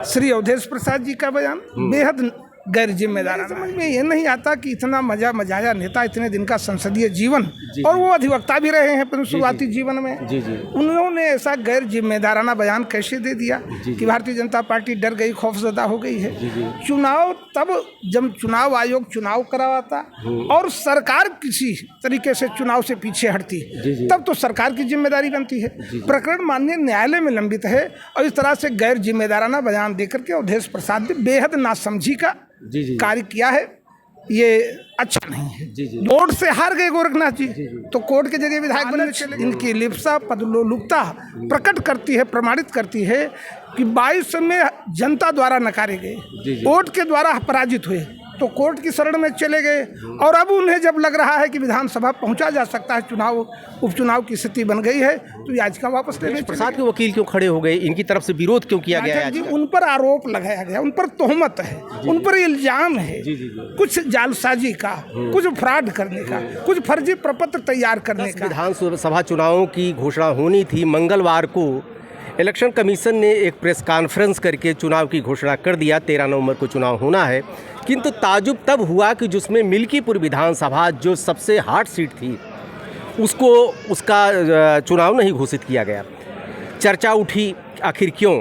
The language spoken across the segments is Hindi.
श्री अवधेश प्रसाद जी का बयान बेहद गैर जिम्मेदाराना। समझ में ये नहीं आता कि इतना मजाया नेता, इतने दिन का संसदीय जीवन, और वो अधिवक्ता भी रहे हैं अपने शुरुआती जीवन में, उन्होंने ऐसा गैर जिम्मेदाराना बयान कैसे दे दिया कि भारतीय जनता पार्टी डर गई, खौफजदा हो गई है। चुनाव तब जब चुनाव आयोग चुनाव करवाता और सरकार किसी तरीके से चुनाव से पीछे हटती, तब तो सरकार की जिम्मेदारी बनती है। प्रकरण माननीय न्यायालय में लंबित है और इस तरह से गैर जिम्मेदाराना बयान देकर के अवधेश प्रसाद ने बेहद नासमझी का कार्य किया है। ये अच्छा नहीं है। वोट से हार गए गोरखनाथ जी, तो कोर्ट के जरिए विधायक बनने चले। इनकी लिप्सा पदलोलुपता प्रकट करती है, प्रमाणित करती है कि 22 में जनता द्वारा नकारे गए, वोट के द्वारा पराजित हुए, तो कोर्ट की शरण में चले गए। और अब उन्हें जब लग रहा है कि विधानसभा पहुंचा जा सकता है, चुनाव उपचुनाव की स्थिति बन गई है, तो याचिका वापस लेने। प्रसाद के वकील क्यों खड़े हो गए, इनकी तरफ से विरोध क्यों किया गया है? उन पर आरोप लगाया गया, उन पर तोहमत है, उन पर इल्जाम है कुछ जालसाजी का, कुछ फ्रॉड करने का, कुछ फर्जी प्रपत्र तैयार करने का। विधानसभा चुनावों की घोषणा होनी थी मंगलवार को, इलेक्शन कमीशन ने एक प्रेस कॉन्फ्रेंस करके चुनाव की घोषणा कर दिया, 13 नवंबर को चुनाव होना है। किंतु ताजुब तब हुआ कि जिसमें मिल्कीपुर विधानसभा जो सबसे हार्ड सीट थी, उसका चुनाव नहीं घोषित किया गया। चर्चा उठी आखिर क्यों,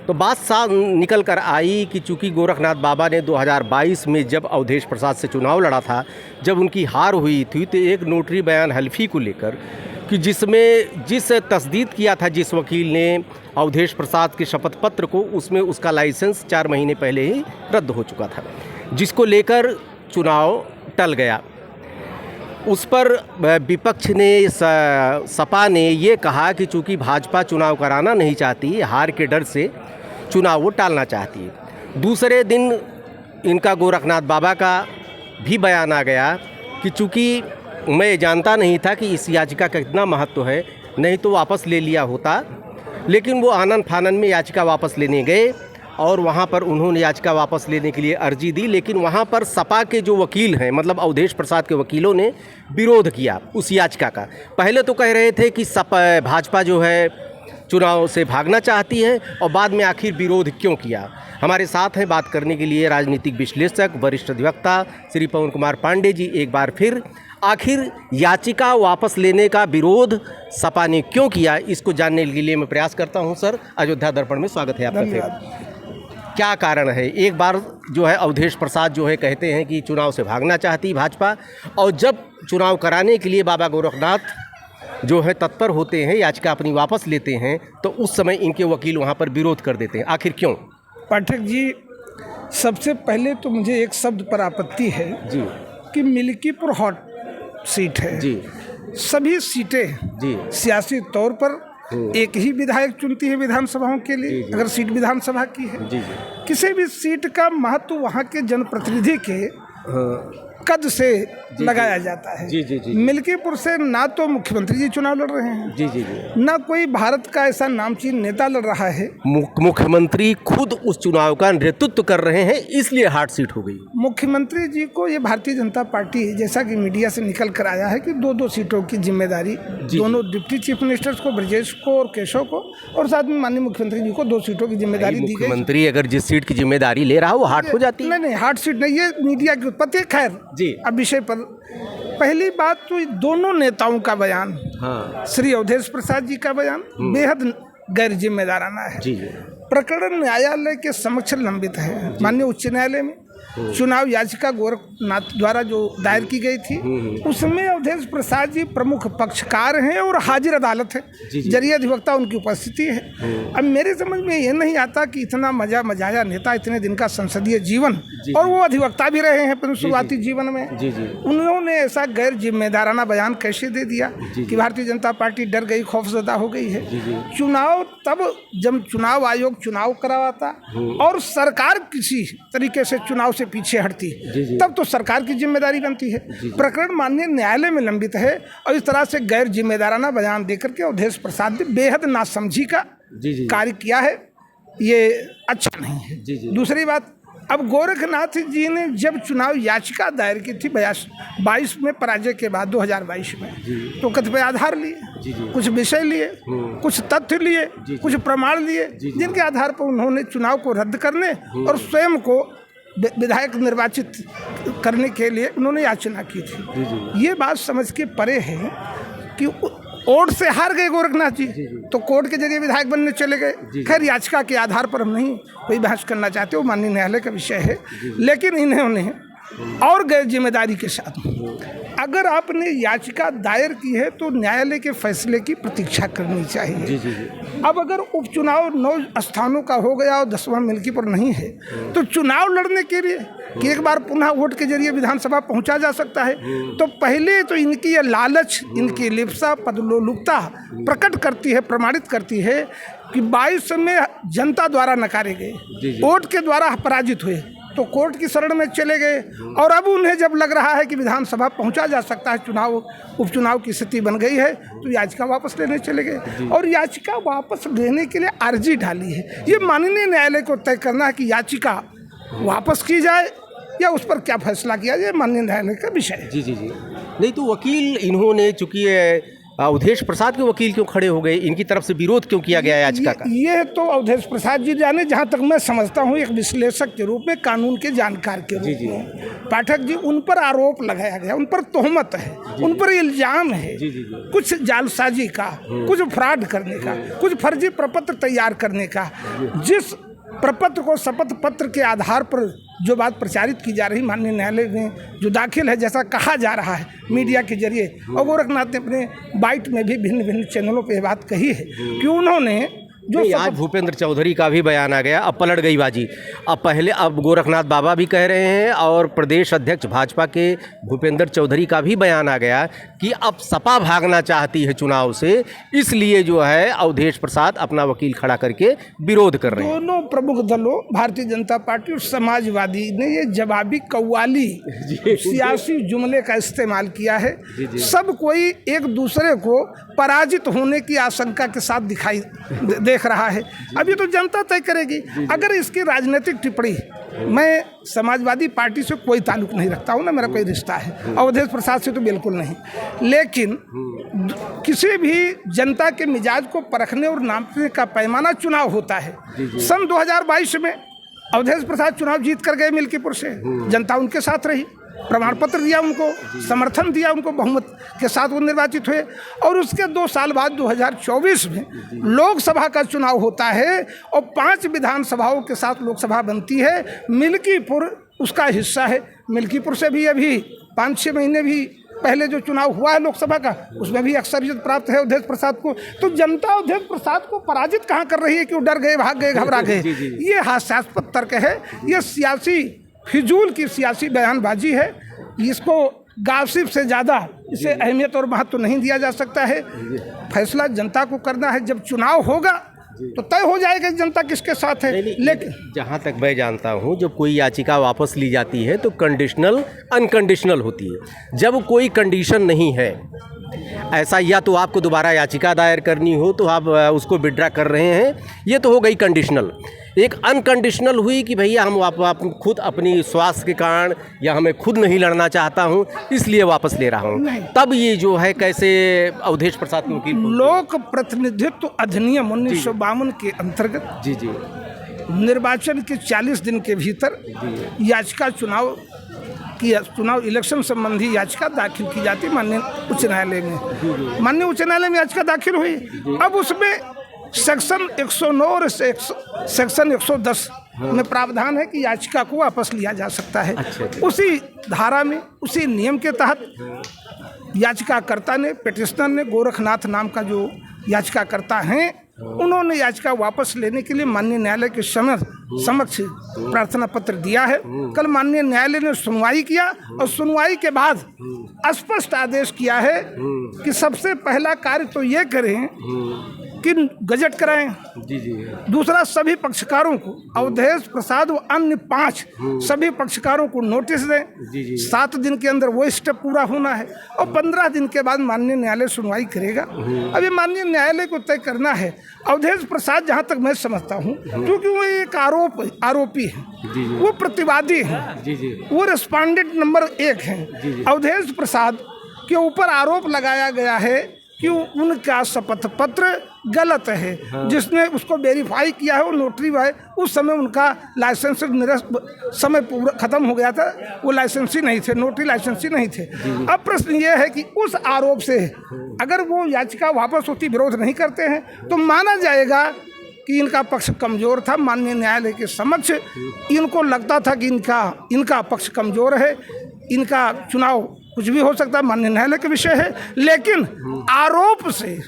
तो बात साफ निकल कर आई कि चूँकि गोरखनाथ बाबा ने 2022 में जब अवधेश प्रसाद से चुनाव लड़ा था, जब उनकी हार हुई थी, तो एक नोटरी बयान हल्फी को लेकर कि जिस तस्दीक किया था जिस वकील ने अवधेश प्रसाद के शपथ पत्र को, उसमें उसका लाइसेंस 4 महीने पहले ही रद्द हो चुका था, जिसको लेकर चुनाव टल गया। उस पर विपक्ष ने, सपा ने ये कहा कि चूँकि भाजपा चुनाव कराना नहीं चाहती, हार के डर से चुनाव वो टालना चाहती है। दूसरे दिन इनका गोरखनाथ बाबा का भी बयान आ गया कि चूँकि मैं जानता नहीं था कि इस याचिका का कितना महत्व है, नहीं तो वापस ले लिया होता। लेकिन वो आनन फानन में याचिका वापस लेने गए और वहाँ पर उन्होंने याचिका वापस लेने के लिए अर्जी दी, लेकिन वहाँ पर सपा के जो वकील हैं, मतलब अवधेश प्रसाद के वकीलों ने विरोध किया उस याचिका का। पहले तो कह रहे थे कि भाजपा जो है चुनाव से भागना चाहती है, और बाद में आखिर विरोध क्यों किया। हमारे साथ हैं बात करने के लिए राजनीतिक विश्लेषक, वरिष्ठ अधिवक्ता श्री पवन कुमार पांडे जी। एक बार फिर आखिर याचिका वापस लेने का विरोध सपा ने क्यों किया, इसको जानने के लिए मैं प्रयास करता हूं। सर, अयोध्या दर्पण में स्वागत है आपका। फिर क्या कारण है? एक बार जो है अवधेश प्रसाद जो है कहते हैं कि चुनाव से भागना चाहती भाजपा, और जब चुनाव कराने के लिए बाबा गोरखनाथ जो है तत्पर होते हैं, याचिका अपनी वापस लेते हैं, तो उस समय इनके वकील वहाँ पर विरोध कर देते हैं। आखिर क्यों? पाठक जी, सबसे पहले तो मुझे एक शब्द पर आपत्ति है जी कि मिल्कीपुर हॉट सीट है जी। सभी सीटें जी सियासी तौर पर एक ही विधायक चुनती है विधानसभाओं के लिए। जी। अगर सीट विधानसभा की है जी। किसी भी सीट का महत्व वहाँ के जनप्रतिनिधि के कद से लगाया जाता है। जी जी जी। मिल्कीपुर से ना तो मुख्यमंत्री जी चुनाव लड़ रहे हैं जी जी जी, ना कोई भारत का ऐसा नामचीन नेता लड़ रहा है। मुख्यमंत्री खुद उस चुनाव का नेतृत्व कर रहे हैं, इसलिए हार्ड सीट हो गई। मुख्यमंत्री जी को ये भारतीय जनता पार्टी, जैसा कि मीडिया से निकल कर आया है, कि 2-2 सीटों की जिम्मेदारी दोनों डिप्टी चीफ मिनिस्टर्स को, ब्रजेश को और केशव को, और साथ में माननीय मुख्यमंत्री जी को 2 सीटों की जिम्मेदारी दी गई। मुख्यमंत्री अगर जिस सीट की जिम्मेदारी ले रहा हो वो हार्ड हो जाती है। नहीं, हार्ड सीट नहीं, ये मीडिया की उत्पत्ति। खैर जी, अब विषय पर पहली बात तो दोनों नेताओं का बयान, श्री अवधेश प्रसाद जी का बयान बेहद गैर जिम्मेदाराना है। जी। प्रकरण न्यायालय के समक्ष लंबित है, माननीय उच्च न्यायालय में। चुनाव याचिका गोरखनाथ द्वारा जो दायर की गई थी, उसमें अवधेश प्रसाद जी प्रमुख पक्षकार हैं और हाजिर अदालत है, जरिए अधिवक्ता उनकी उपस्थिति है। अब मेरे समझ में ये नहीं आता कि इतना मजाया नेता, इतने दिन का संसदीय जीवन, और वो अधिवक्ता भी रहे हैं अपने शुरुआती जीवन में, उन्होंने ऐसा गैर जिम्मेदाराना बयान कैसे दे दिया कि भारतीय जनता पार्टी डर गई, खौफजदा हो गई है। चुनाव तब जब चुनाव आयोग चुनाव करवाता और सरकार किसी तरीके से चुनाव से पीछे हटती, तब तो सरकार की जिम्मेदारी बनती है। प्रकरण माननीय न्यायालय में लंबित है और इस तरह से गैर जिम्मेदाराना बयान देकर के अवधेश प्रसाद ने बेहद नासमझी का कार्य किया है। ये अच्छा नहीं है। दूसरी बात, अब गोरखनाथ जी ने जब चुनाव याचिका दायर की थी 22 में पराजय के बाद 2022 में, तो कतिपय आधार लिए, कुछ विषय लिए, कुछ तथ्य लिए, कुछ प्रमाण लिए, जिनके आधार पर उन्होंने चुनाव को रद्द करने और स्वयं को विधायक निर्वाचित करने के लिए उन्होंने याचना की थी। ये बात समझ के परे है कि वोट से हार गए गोरखनाथ जी, तो कोर्ट के जरिए विधायक बनने चले गए। खैर याचिका के आधार पर हम नहीं कोई बहस करना चाहते, वो माननीय न्यायालय का विषय है, लेकिन इन्होंने और गैर जिम्मेदारी के साथ, अगर आपने याचिका दायर की है तो न्यायालय के फैसले की प्रतीक्षा करनी चाहिए। अब अगर उपचुनाव 9 स्थानों का हो गया और 10वां मिल्कीपुर नहीं है, तो चुनाव लड़ने के लिए कि एक बार पुनः वोट के जरिए विधानसभा पहुंचा जा सकता है, तो पहले तो इनकी ये लालच, इनकी लिप्सा, पदलोलुपता प्रकट करती है, प्रमाणित करती है कि 22 में जनता द्वारा नकारे गए, वोट के द्वारा पराजित हुए, तो कोर्ट की शरण में चले गए, और अब उन्हें जब लग रहा है कि विधानसभा पहुंचा जा सकता है, उपचुनाव की स्थिति बन गई है, तो याचिका वापस लेने चले गए। और याचिका वापस लेने के लिए अर्जी डाली है। ये माननीय न्यायालय को तय करना है कि याचिका वापस की जाए या उस पर क्या फैसला किया जाए, माननीय न्यायालय का विषय है। जी नहीं तो वकील इन्होंने, चूंकि अवधेश प्रसाद के वकील क्यों खड़े हो गए, इनकी तरफ से विरोध क्यों किया गया याचिका का? ये तो अवधेश प्रसाद जी जाने, जहाँ तक मैं समझता हूँ एक विश्लेषक के रूप में, कानून के जानकार के रूप में, पाठक जी उन पर आरोप लगाया गया, उन पर तोहमत है, उन पर इल्जाम है कुछ जालसाजी का, कुछ फ्रॉड करने का, कुछ फर्जी प्रपत्र तैयार करने का। जिस प्रपत्र को शपथ पत्र के आधार पर जो बात प्रचारित की जा रही माननीय न्यायालय में जो दाखिल है, जैसा कहा जा रहा है मीडिया के जरिए, और गोरखनाथ ने अपने बाइट में भी भिन्न भिन्न चैनलों पे बात कही है कि उन्होंने जो आज भूपेंद्र चौधरी का भी बयान आ गया, अब पलट गई बाजी। अब गोरखनाथ बाबा भी कह रहे हैं और प्रदेश अध्यक्ष भाजपा के भूपेंद्र चौधरी का भी बयान आ गया कि अब सपा भागना चाहती है चुनाव से, इसलिए जो है अवधेश प्रसाद अपना वकील खड़ा करके विरोध कर रहे हैं। दोनों प्रमुख दलों भारतीय जनता पार्टी और समाजवादी ने ये जवाबी कव्वाली सियासी जुमले का इस्तेमाल किया है। सब कोई एक दूसरे को पराजित होने की आशंका के साथ दिखाई देख रहा है। अभी तो जनता तय करेगी। अगर इसकी राजनीतिक टिप्पणी, मैं समाजवादी पार्टी से कोई ताल्लुक नहीं रखता हूँ, ना मेरा कोई रिश्ता है, अवधेश प्रसाद से तो बिल्कुल नहीं, लेकिन किसी भी जनता के मिजाज को परखने और नापने का पैमाना चुनाव होता है। सन 2022 में अवधेश प्रसाद चुनाव जीत कर गए मिल्कीपुर से, जनता उनके साथ रही, प्रमाण पत्र दिया उनको, समर्थन दिया उनको, बहुमत के साथ वो निर्वाचित हुए। और उसके 2 साल बाद 2024 में लोकसभा का चुनाव होता है और 5 विधानसभाओं के साथ लोकसभा बनती है। मिल्कीपुर उसका हिस्सा है। मिल्कीपुर से भी अभी 5-6 महीने भी पहले जो चुनाव हुआ है लोकसभा का, उसमें भी अक्सरियत प्राप्त है अवधेश प्रसाद को। तो जनता अवधेश प्रसाद को पराजित कहाँ कर रही है कि वो डर गए, भाग गए, घबरा गए? ये हास्यास्पद तर्क है, ये सियासी फिजूल की सियासी बयानबाजी है। इसको गासिप से ज़्यादा इसे अहमियत और महत्व नहीं दिया जा सकता है। फैसला जनता को करना है। जब चुनाव होगा तो तय हो जाएगा जनता किसके साथ है। लेकिन जहाँ तक मैं जानता हूँ, जब कोई याचिका वापस ली जाती है तो कंडीशनल अनकंडीशनल होती है। जब कोई कंडीशन नहीं है, ऐसा या तो आपको दोबारा याचिका दायर करनी हो तो आप उसको विड्रा कर रहे हैं, ये तो हो गई कंडीशनल। एक अनकंडीशनल हुई कि भैया हम आप खुद अपनी स्वास्थ्य के कारण या हमें खुद नहीं लड़ना चाहता हूँ इसलिए वापस ले रहा हूँ, तब ये जो है कैसे अवधेश प्रसाद के वकील? लोक प्रतिनिधित्व अधिनियम 1952 के अंतर्गत जी निर्वाचन के 40 दिन के भीतर याचिका चुनाव इलेक्शन संबंधी याचिका दाखिल की जाती माननीय उच्च न्यायालय में। माननीय उच्च न्यायालय में याचिका दाखिल हुई। अब उसमें सेक्शन 109 और सेक्शन 110 में प्रावधान है कि याचिका को वापस लिया जा सकता है। उसी धारा में, उसी नियम के तहत याचिकाकर्ता ने, पिटिशनर ने, गोरखनाथ नाम का जो याचिकाकर्ता हैं, उन्होंने याचिका वापस लेने के लिए माननीय न्यायालय के समक्ष प्रार्थना पत्र दिया है। कल माननीय न्यायालय ने सुनवाई किया और सुनवाई के बाद स्पष्ट आदेश किया है कि सबसे पहला कार्य तो ये करें की गजट कराएं। जी जी दूसरा, सभी पक्षकारों को अवधेश प्रसाद व अन्य 5 सभी पक्षकारों को नोटिस दें। जी जी 7 दिन के अंदर वो स्टेप पूरा होना है और 15 दिन के बाद माननीय न्यायालय सुनवाई करेगा। अभी माननीय न्यायालय को तय करना है। अवधेश प्रसाद, जहाँ तक मैं समझता हूँ, क्योंकि वो एक आरोपी है, वो प्रतिवादी है, जी जी वो रेस्पोंडेंट नंबर 1 है। अवधेश प्रसाद के ऊपर आरोप लगाया गया है कि उनका शपथ पत्र गलत है। जिसने उसको वेरीफाई किया है वो नोटरी भाई, उस समय उनका लाइसेंस समय पूरा खत्म हो गया था, वो लाइसेंसी नहीं थे, नोटरी लाइसेंसी नहीं थे। अब प्रश्न ये है कि उस आरोप से अगर वो याचिका वापस होती, विरोध नहीं करते हैं, तो माना जाएगा कि इनका पक्ष कमज़ोर था। माननीय न्यायालय के समक्ष इनको लगता था कि इनका पक्ष कमज़ोर है, इनका चुनाव कुछ भी हो सकता है, माननीय न्यायालय के विषय है। लेकिन आरोप से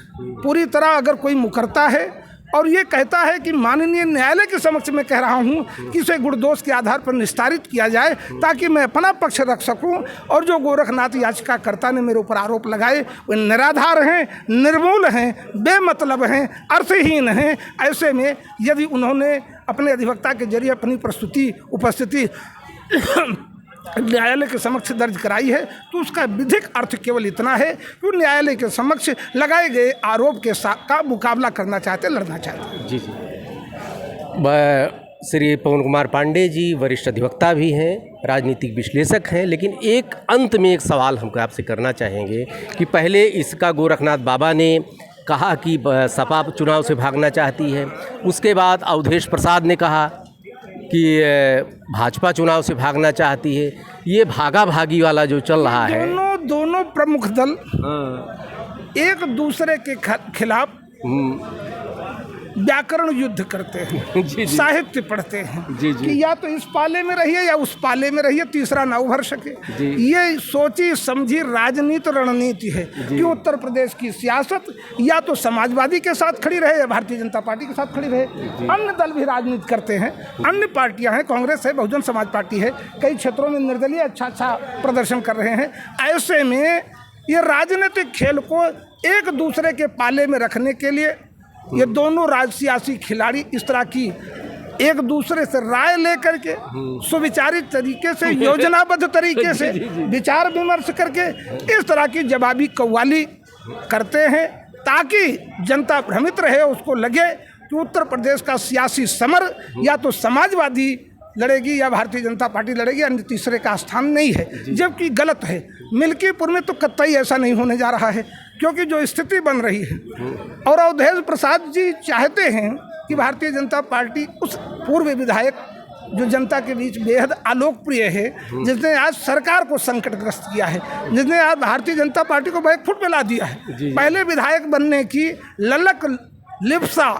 पूरी तरह अगर कोई मुकरता है और ये कहता है कि माननीय न्यायालय के समक्ष मैं कह रहा हूँ कि इसे गुणदोष के आधार पर निस्तारित किया जाए ताकि मैं अपना पक्ष रख सकूँ, और जो गोरखनाथ याचिकाकर्ता ने मेरे ऊपर आरोप लगाए वे निराधार हैं, निर्मूल हैं, बेमतलब हैं, अर्थहीन हैं। ऐसे में यदि उन्होंने अपने अधिवक्ता के जरिए अपनी उपस्थिति न्यायालय के समक्ष दर्ज कराई है, तो उसका विधिक अर्थ केवल इतना है कि न्यायालय के समक्ष लगाए गए आरोप के साथ का मुकाबला करना चाहते, लड़ना चाहते। जी जी श्री पवन कुमार पांडे जी वरिष्ठ अधिवक्ता भी हैं, राजनीतिक विश्लेषक हैं, लेकिन एक अंत में एक सवाल हमको आपसे करना चाहेंगे कि पहले इसका गोरखनाथ बाबा ने कहा कि सपा चुनाव से भागना चाहती है, उसके बाद अवधेश प्रसाद ने कहा कि भाजपा चुनाव से भागना चाहती है। ये भागा भागी वाला जो चल रहा है, दोनों प्रमुख दल एक दूसरे के खिलाफ व्याकरण युद्ध करते हैं, जी, जी। साहित्य पढ़ते हैं जी, जी। कि या तो इस पाले में रहिए या उस पाले में रहिए, तीसरा ना उभर सके। ये सोची समझी राजनीति रणनीति है कि उत्तर प्रदेश की सियासत या तो समाजवादी के साथ खड़ी रहे या भारतीय जनता पार्टी के साथ खड़ी रहे। अन्य दल भी राजनीति करते हैं, अन्य पार्टियां हैं, कांग्रेस है, बहुजन समाज पार्टी है, कई क्षेत्रों में निर्दलीय अच्छा प्रदर्शन कर रहे हैं। ऐसे में ये राजनीतिक खेल को एक दूसरे के पाले में रखने के लिए ये दोनों सियासी खिलाड़ी इस तरह की एक दूसरे से राय लेकर के सुविचारित तरीके से, योजनाबद्ध तरीके से विचार विमर्श करके इस तरह की जवाबी कव्वाली करते हैं ताकि जनता भ्रमित रहे, उसको लगे कि उत्तर प्रदेश का सियासी समर या तो समाजवादी लड़ेगी या भारतीय जनता पार्टी लड़ेगी, अन्य तीसरे का स्थान नहीं है, जबकि गलत है। मिल्कीपुर में तो कतई ऐसा नहीं होने जा रहा है, क्योंकि जो स्थिति बन रही है और अवधेश प्रसाद जी चाहते हैं कि भारतीय जनता पार्टी उस पूर्व विधायक जो जनता के बीच बेहद अलोकप्रिय है, जिसने आज सरकार को संकटग्रस्त किया है, जिसने आज भारतीय जनता पार्टी को बैकफुट पे ला दिया है, पहले विधायक बनने की ललक लिप्सा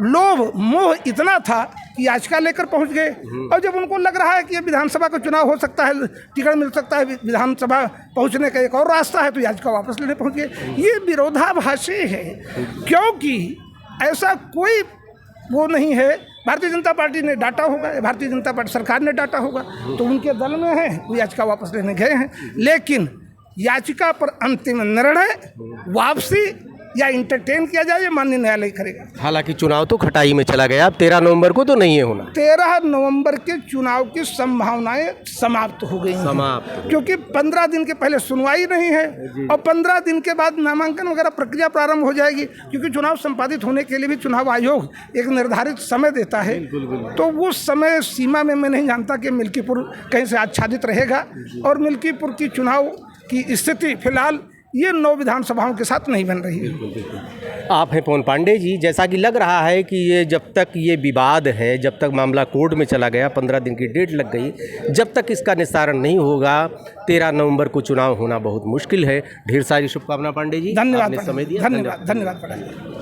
लोभ मोह इतना था कि याचिका लेकर पहुंच गए, और जब उनको लग रहा है कि ये विधानसभा का चुनाव हो सकता है, टिकट मिल सकता है, विधानसभा पहुंचने का एक और रास्ता है, तो याचिका वापस लेने पहुंच गए। ये विरोधाभासी है, क्योंकि ऐसा कोई वो नहीं है। भारतीय जनता पार्टी ने डांटा होगा, भारतीय जनता पार्टी सरकार ने डांटा होगा, तो उनके दल में है, वो याचिका वापस लेने गए हैं। लेकिन याचिका पर अंतिम निर्णय वापसी या इंटरटेन किया जाए, ये माननीय न्यायालय करेगा। हालांकि चुनाव तो खटाई में चला गया, अब 13 नवंबर को तो नहीं है होना। 13 नवंबर के चुनाव की संभावनाएं समाप्त हो गई हैं, क्योंकि 15 दिन के पहले सुनवाई नहीं है और 15 दिन के बाद नामांकन वगैरह प्रक्रिया प्रारंभ हो जाएगी, क्योंकि चुनाव संपादित होने के लिए भी चुनाव आयोग एक निर्धारित समय देता है। तो वो समय सीमा में मैं नहीं जानता कि मिल्कीपुर कहीं से आच्छादित रहेगा, और मिल्कीपुर की चुनाव की स्थिति फिलहाल ये 9 विधानसभाओं के साथ नहीं बन रही है। आप हैं पवन पांडे जी, जैसा कि लग रहा है कि ये जब तक ये विवाद है, जब तक मामला कोर्ट में चला गया, 15 दिन की डेट लग गई, जब तक इसका निस्तारण नहीं होगा 13 नवंबर को चुनाव होना बहुत मुश्किल है। ढेर सारी शुभकामना पांडे जी, धन्यवाद, समय दिया। धन्यवाद।